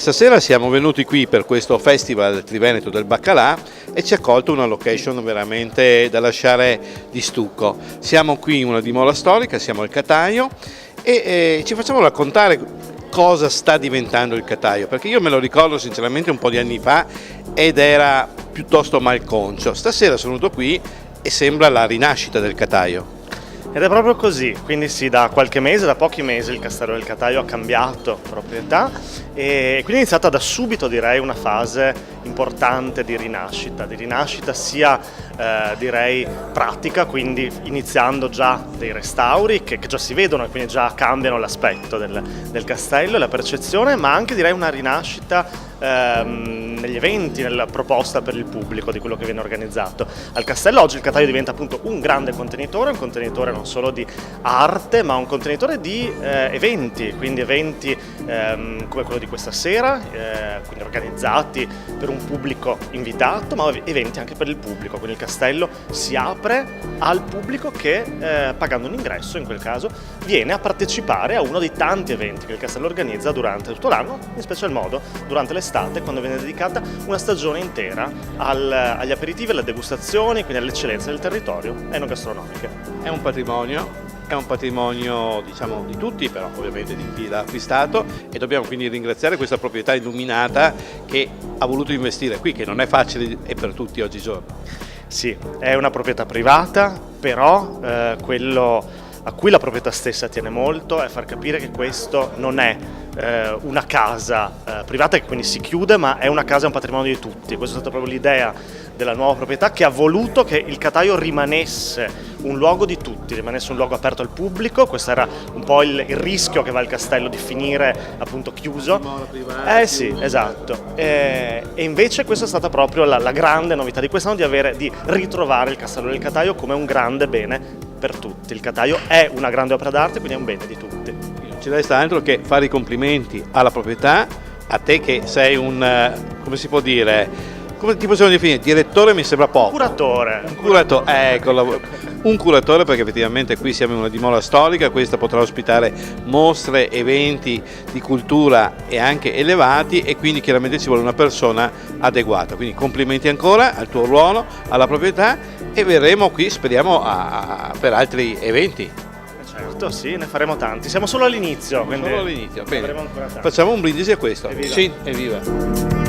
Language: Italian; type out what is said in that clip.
Stasera siamo venuti qui per questo Festival Triveneto del Baccalà e ci ha accolto una location veramente da lasciare di stucco. Siamo qui in una dimora storica, siamo al Cataio e ci facciamo raccontare cosa sta diventando il Cataio, perché io me lo ricordo sinceramente un po' di anni fa ed era piuttosto malconcio. Stasera sono venuto qui e sembra la rinascita del Cataio. Ed è proprio così, quindi sì, da qualche mese, da pochi mesi il Castello del Cataio ha cambiato proprietà e quindi è iniziata da subito, direi, una fase importante di rinascita sia direi pratica, quindi iniziando già dei restauri che già si vedono e quindi già cambiano l'aspetto del castello e la percezione, ma anche direi una rinascita negli eventi, nella proposta per il pubblico di quello che viene organizzato. Al castello oggi il Cataio diventa appunto un grande contenitore, un contenitore non solo di arte ma un contenitore di eventi, quindi eventi come quello di questa sera, quindi organizzati per un pubblico invitato, ma eventi anche per il pubblico, quindi il castello si apre al pubblico che pagando un ingresso in quel caso viene a partecipare a uno dei tanti eventi che il castello organizza durante tutto l'anno, in special modo durante l'estate, quando viene dedicata una stagione intera agli aperitivi, alle degustazioni, quindi alle eccellenze del territorio enogastronomiche. È un patrimonio diciamo di tutti, però ovviamente di chi l'ha acquistato, e dobbiamo quindi ringraziare questa proprietà illuminata che ha voluto investire qui, che non è facile e per tutti oggigiorno. Sì, è una proprietà privata, però quello a cui la proprietà stessa tiene molto è far capire che questo non è una casa privata che quindi si chiude, ma è una casa, è un patrimonio di tutti. Questa è stata proprio l'idea della nuova proprietà, che ha voluto che il Cataio rimanesse un luogo di tutti, rimanesse un luogo aperto al pubblico. Questo era un po' il rischio che va il castello di finire appunto chiuso. Sì, esatto. E invece questa è stata proprio la grande novità di quest'anno, di ritrovare il Castello del Cataio come un grande bene per tutti. Il Cataio è una grande opera d'arte, quindi è un bene di tutti. Non ci resta altro che fare i complimenti alla proprietà, a te che sei un, come si può dire, come ti possiamo definire? Direttore mi sembra poco. Curatore. Un curatore, ecco, un curatore, perché effettivamente qui siamo in una dimora storica, questa potrà ospitare mostre, eventi di cultura e anche elevati, e quindi chiaramente ci vuole una persona adeguata. Quindi complimenti ancora al tuo ruolo, alla proprietà, e verremo qui, speriamo, per altri eventi. Certo, sì, ne faremo tanti. Siamo solo all'inizio. Solo all'inizio, bene. Faremo ancora tanti. Facciamo un brindisi a questo. Evviva. Sì, evviva.